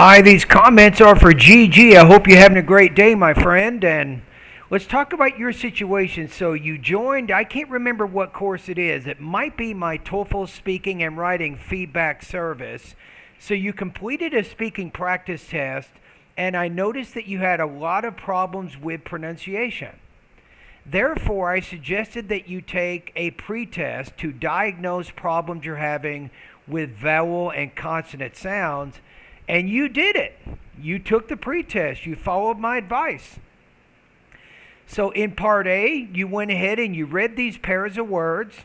Hi, these comments are for GG. I hope you're having a great day, my friend. And let's talk about your situation. So you joined, I can't remember what course it is. It might be my TOEFL speaking and writing feedback service. So you completed a speaking practice test, and I noticed that you had a lot of problems with pronunciation. Therefore, I suggested that you take a pretest to diagnose problems you're having with vowel and consonant sounds, and you did it. You took the pretest. You followed my advice. So in part A, you went ahead and you read these pairs of words,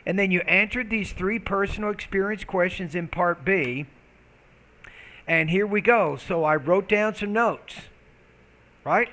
and then you answered these 3 personal experience questions in part B. And here we go. So I wrote down some notes, right?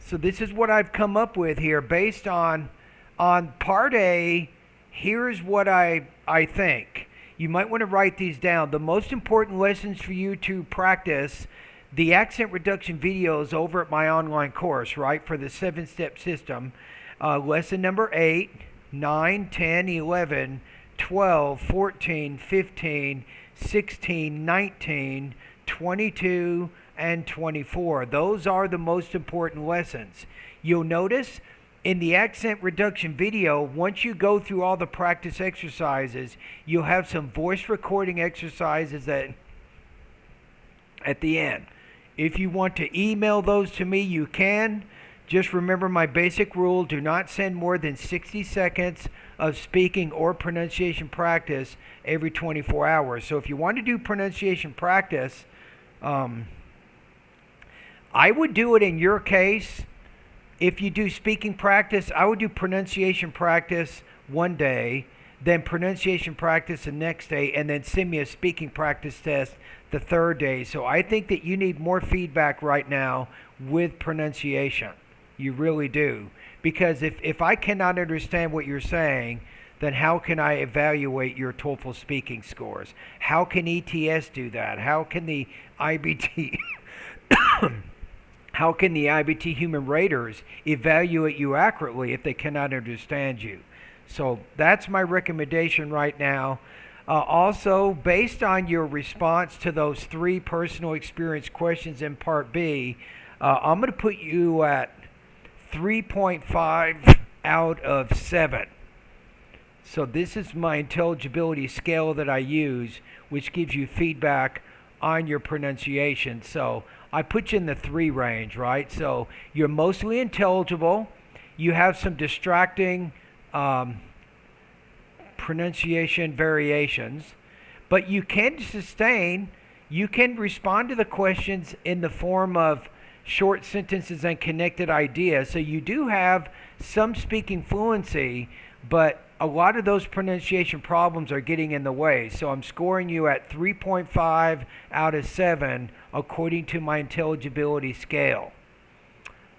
So this is what I've come up with here based on part A. Here's what I think. You might want to write these down. The most important lessons for you to practice the accent reduction videos over at my online course, right, for the 7-step system. Lesson number 8, 9, 10, 11, 12, 14, 15, 16, 19, 22, and 24. Those are the most important lessons. You'll notice in the accent reduction video, once you go through all the practice exercises, you'll have some voice recording exercises at the end. If you want to email those to me, you can. Just remember my basic rule: do not send more than 60 seconds of speaking or pronunciation practice every 24 hours. So if you want to do pronunciation practice, I would do it in your case. If you do speaking practice, I would do pronunciation practice one day, then pronunciation practice the next day, and then send me a speaking practice test the third day. So I think that you need more feedback right now with pronunciation. You really do. Because if I cannot understand what you're saying, then how can I evaluate your TOEFL speaking scores? How can ETS do that? How can the IBT... How can the IBT human raters evaluate you accurately if they cannot understand you? So that's my recommendation right now. Also, based on your response to those 3 personal experience questions in part B, I'm going to put you at 3.5 out of 7. So this is my intelligibility scale that I use, which gives you feedback on your pronunciation. So I put you in the 3 range, right? So you're mostly intelligible. You have some distracting pronunciation variations, but you can sustain, you can respond to the questions in the form of short sentences and connected ideas. So you do have some speaking fluency, but a lot of those pronunciation problems are getting in the way. So I'm scoring you at 3.5 out of 7 according to my intelligibility scale.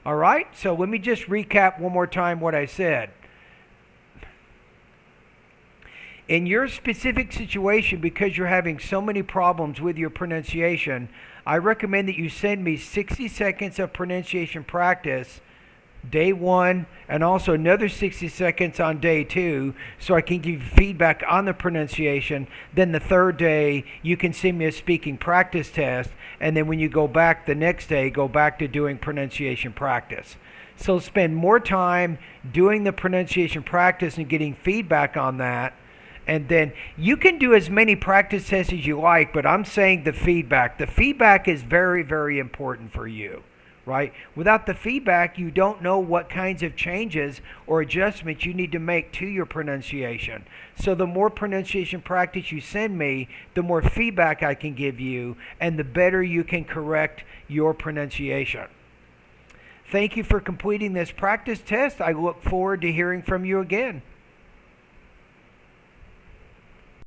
All right, so let me just recap one more time what I said. In your specific situation, because you're having so many problems with your pronunciation, I recommend that you send me 60 seconds of pronunciation practice day 1, and also another 60 seconds on day 2, so I can give you feedback on the pronunciation. Then the third day, you can send me a speaking practice test, and then when you go back the next day, go back to doing pronunciation practice. So spend more time doing the pronunciation practice and getting feedback on that. And then you can do as many practice tests as you like, but I'm saying the feedback. The feedback is very, very important for you. Right? Without the feedback, you don't know what kinds of changes or adjustments you need to make to your pronunciation. So the more pronunciation practice you send me, the more feedback I can give you, and the better you can correct your pronunciation. Thank you for completing this practice test. I look forward to hearing from you again.